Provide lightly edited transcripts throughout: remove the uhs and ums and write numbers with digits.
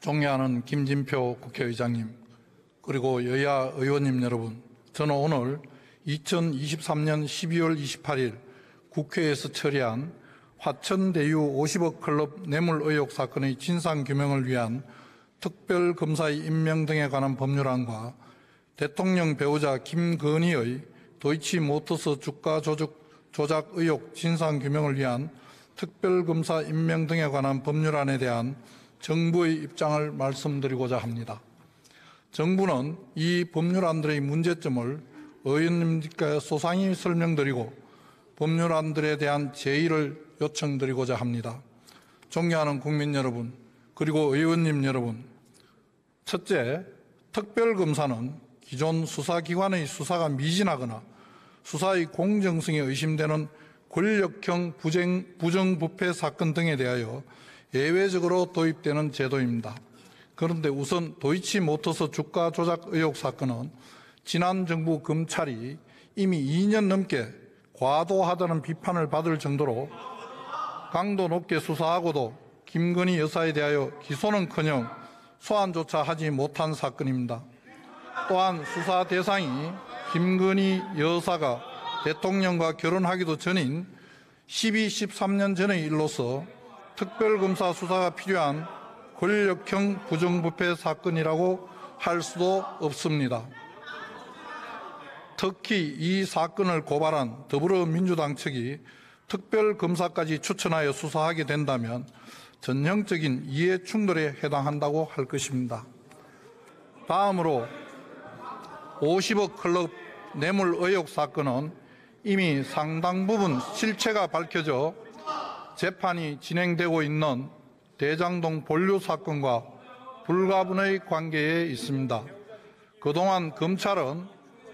존경하는 김진표 국회의장님, 그리고 여야 의원님 여러분, 저는 오늘 2023년 12월 28일 국회에서 처리한 화천대유 50억 클럽 뇌물 의혹 사건의 진상규명을 위한 특별검사의 임명 등에 관한 법률안과 대통령 배우자 김건희의 도이치모터스 주가 조작 의혹 진상규명을 위한 특별검사 임명 등에 관한 법률안에 대한 정부의 입장을 말씀드리고자 합니다. 정부는 이 법률안들의 문제점을 의원님들께 소상히 설명드리고 법률안들에 대한 제의를 요청드리고자 합니다. 존경하는 국민 여러분, 그리고 의원님 여러분, 첫째, 특별검사는 기존 수사기관의 수사가 미진하거나 수사의 공정성이 의심되는 권력형 부정부패 사건 등에 대하여 예외적으로 도입되는 제도입니다. 그런데 우선 도이치모터스 주가 조작 의혹 사건은 지난 정부 검찰이 이미 2년 넘게 과도하다는 비판을 받을 정도로 강도 높게 수사하고도 김건희 여사에 대하여 기소는커녕 소환조차 하지 못한 사건입니다. 또한 수사 대상이 김건희 여사가 대통령과 결혼하기도 전인 12, 13년 전의 일로서 특별검사 수사가 필요한 권력형 부정부패 사건이라고 할 수도 없습니다. 특히 이 사건을 고발한 더불어민주당 측이 특별검사까지 추천하여 수사하게 된다면 전형적인 이해충돌에 해당한다고 할 것입니다. 다음으로 50억 클럽 뇌물 의혹 사건은 이미 상당 부분 실체가 밝혀져 재판이 진행되고 있는 대장동 본류 사건과 불가분의 관계에 있습니다. 그동안 검찰은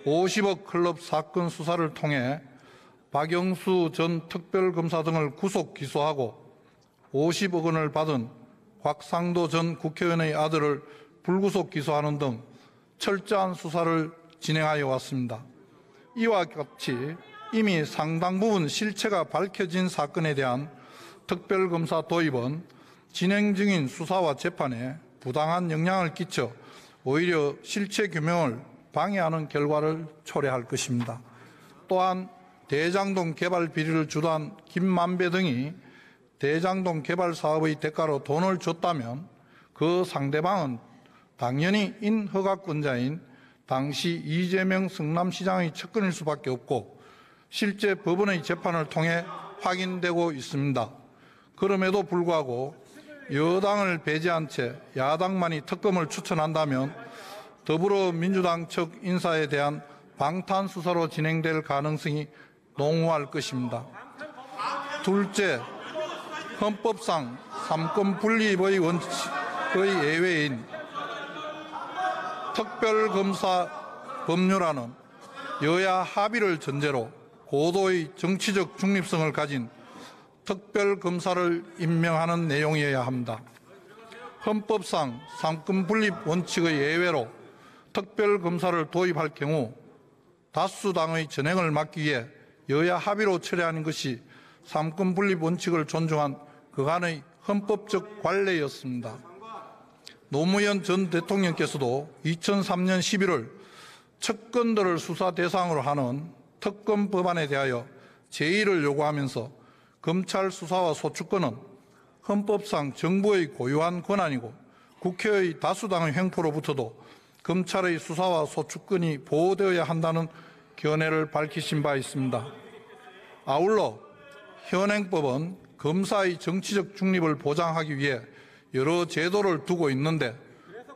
50억 클럽 사건 수사를 통해 박영수 전 특별검사 등을 구속 기소하고 50억 원을 받은 곽상도 전 국회의원의 아들을 불구속 기소하는 등 철저한 수사를 진행하여 왔습니다. 이와 같이 이미 상당 부분 실체가 밝혀진 사건에 대한 특별검사 도입은 진행 중인 수사와 재판에 부당한 영향을 끼쳐 오히려 실체 규명을 방해하는 결과를 초래할 것입니다. 또한 대장동 개발 비리를 주도한 김만배 등이 대장동 개발 사업의 대가로 돈을 줬다면 그 상대방은 당연히 인허가권자인 당시 이재명 성남시장의 측근일 수밖에 없고 실제 법원의 재판을 통해 확인되고 있습니다. 그럼에도 불구하고 여당을 배제한 채 야당만이 특검을 추천한다면 더불어민주당 측 인사에 대한 방탄수사로 진행될 가능성이 농후할 것입니다. 둘째, 헌법상 삼권 분립의 원칙의 예외인 특별검사 법률안은 여야 합의를 전제로 고도의 정치적 중립성을 가진 특별검사를 임명하는 내용이어야 합니다. 헌법상 삼권 분립 원칙의 예외로 특별검사를 도입할 경우 다수당의 전행을 막기 위해 여야 합의로 처리하는 것이 삼권 분립 원칙을 존중한 그간의 헌법적 관례였습니다. 노무현 전 대통령께서도 2003년 11월 측근들을 수사 대상으로 하는 특검 법안에 대하여 제의를 요구하면서 검찰 수사와 소추권은 헌법상 정부의 고유한 권한이고 국회의 다수당의 횡포로부터도 검찰의 수사와 소추권이 보호되어야 한다는 견해를 밝히신 바 있습니다. 아울러 현행법은 검사의 정치적 중립을 보장하기 위해 여러 제도를 두고 있는데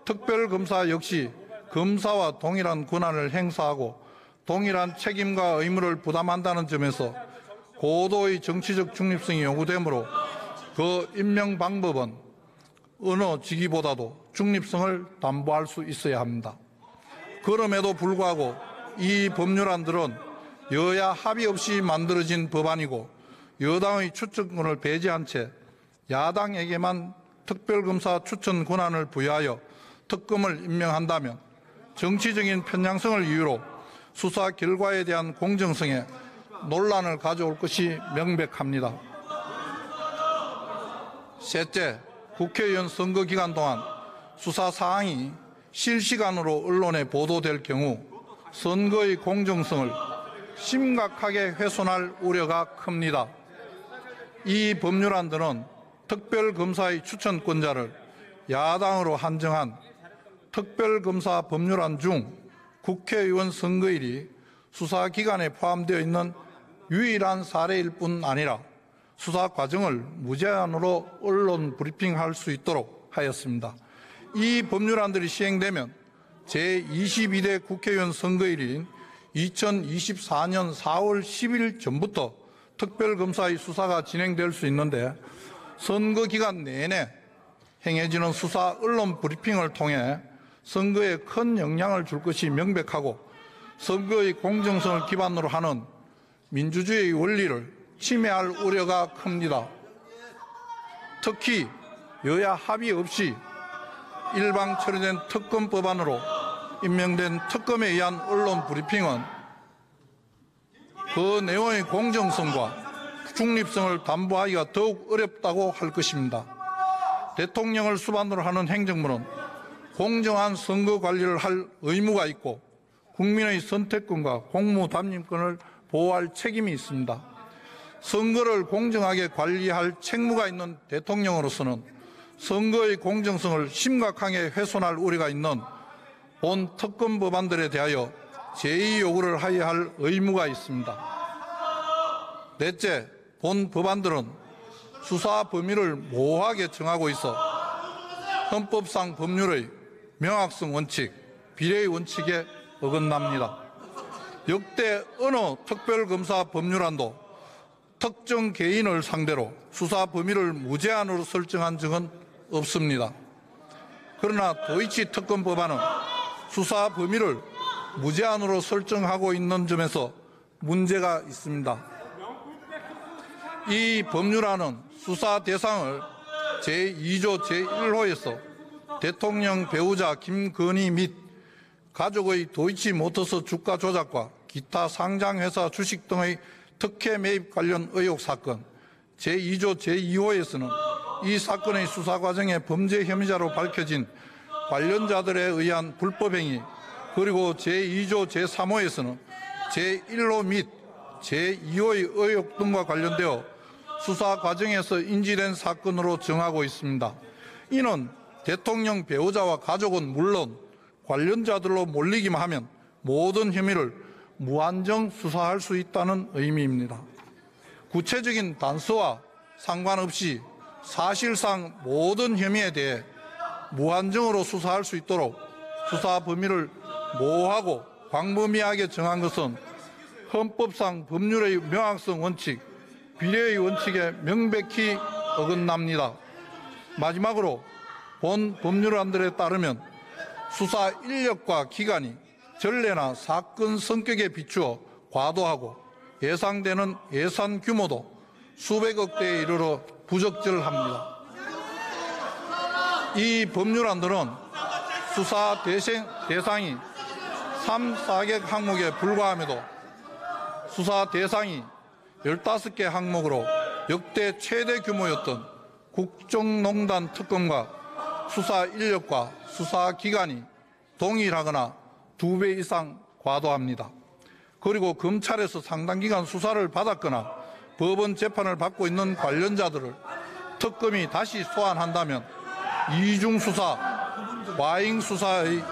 특별검사 역시 검사와 동일한 권한을 행사하고 동일한 책임과 의무를 부담한다는 점에서 고도의 정치적 중립성이 요구되므로 그 임명 방법은 어느 직위보다도 중립성을 담보할 수 있어야 합니다. 그럼에도 불구하고 이 법률안들은 여야 합의 없이 만들어진 법안이고 여당의 추천권을 배제한 채 야당에게만 특별검사 추천 권한을 부여하여 특검을 임명한다면 정치적인 편향성을 이유로 수사 결과에 대한 공정성에 논란을 가져올 것이 명백합니다. 셋째, 국회의원 선거 기간 동안 수사 사항이 실시간으로 언론에 보도될 경우 선거의 공정성을 심각하게 훼손할 우려가 큽니다. 이 법률안들은 특별검사의 추천권자를 야당으로 한정한 특별검사 법률안 중 국회의원 선거일이 수사기간에 포함되어 있는 유일한 사례일 뿐 아니라 수사 과정을 무제한으로 언론 브리핑할 수 있도록 하였습니다. 이 법률안들이 시행되면 제22대 국회의원 선거일인 2024년 4월 10일 전부터 특별검사의 수사가 진행될 수 있는데 선거 기간 내내 행해지는 수사 언론 브리핑을 통해 선거에 큰 영향을 줄 것이 명백하고 선거의 공정성을 기반으로 하는 민주주의의 원리를 침해할 우려가 큽니다. 특히 여야 합의 없이 일방 처리된 특검 법안으로 임명된 특검에 의한 언론 브리핑은 그 내용의 공정성과 중립성을 담보하기가 더욱 어렵다고 할 것입니다. 대통령을 수반으로 하는 행정부는 공정한 선거 관리를 할 의무가 있고 국민의 선택권과 공무담임권을 보호할 책임이 있습니다. 선거를 공정하게 관리할 책무가 있는 대통령으로서는 선거의 공정성을 심각하게 훼손할 우려가 있는 본 특검 법안들에 대하여 제의 요구를 하여야 할 의무가 있습니다. 넷째, 본 법안들은 수사 범위를 모호하게 정하고 있어 헌법상 법률의 명확성 원칙, 비례의 원칙에 어긋납니다. 역대 어느 특별검사 법률안도 특정 개인을 상대로 수사 범위를 무제한으로 설정한 적은 없습니다. 그러나 도이치 특검 법안은 수사 범위를 무제한으로 설정하고 있는 점에서 문제가 있습니다. 이 법률안은 수사 대상을 제2조 제1호에서 대통령 배우자 김건희 및 가족의 도이치모터스 주가 조작과 기타 상장회사 주식 등의 특혜 매입 관련 의혹 사건, 제2조 제2호에서는 이 사건의 수사 과정에 범죄 혐의자로 밝혀진 관련자들에 의한 불법행위, 그리고 제2조 제3호에서는 제1호 및 제2호의 의혹 등과 관련되어 수사 과정에서 인지된 사건으로 정하고 있습니다. 이는 대통령 배우자와 가족은 물론 관련자들로 몰리기만 하면 모든 혐의를 무한정 수사할 수 있다는 의미입니다. 구체적인 단서와 상관없이 사실상 모든 혐의에 대해 무한정으로 수사할 수 있도록 수사 범위를 모호하고 광범위하게 정한 것은 헌법상 법률의 명확성 원칙, 비례의 원칙에 명백히 어긋납니다. 마지막으로 본 법률안들에 따르면 수사 인력과 기간이 전례나 사건 성격에 비추어 과도하고 예상되는 예산 규모도 수백억 대에 이르러 부적절합니다. 이 법률안들은 수사 대상이 3, 4개 항목에 불과함에도 수사 대상이 15개 항목으로 역대 최대 규모였던 국정농단 특검과 수사 인력과 수사 기간이 동일하거나 2배 이상 과도합니다. 그리고 검찰에서 상당 기간 수사를 받았거나 법원 재판을 받고 있는 관련자들을 특검이 다시 소환한다면 이중수사, 과잉수사의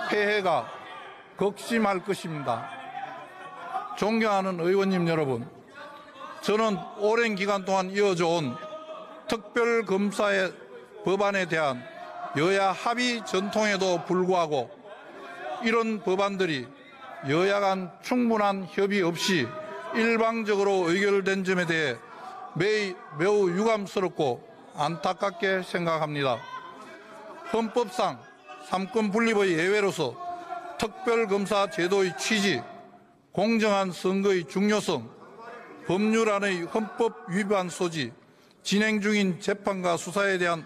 폐해가 극심할 것입니다. 존경하는 의원님 여러분, 저는 오랜 기간 동안 이어져 온 특별검사의 법안에 대한 여야 합의 전통에도 불구하고 이런 법안들이 여야 간 충분한 협의 없이 일방적으로 의결된 점에 대해 매우 유감스럽고 안타깝게 생각합니다. 헌법상 삼권 분립의 예외로서 특별검사 제도의 취지, 공정한 선거의 중요성, 법률안의 헌법 위반 소지, 진행 중인 재판과 수사에 대한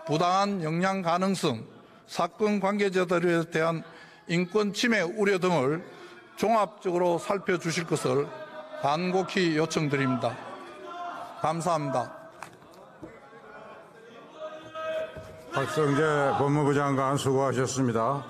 부당한 영향 가능성, 사건 관계자들에 대한 인권 침해 우려 등을 종합적으로 살펴주실 것을 간곡히 요청드립니다. 감사합니다. 박성재 법무부 장관 수고하셨습니다.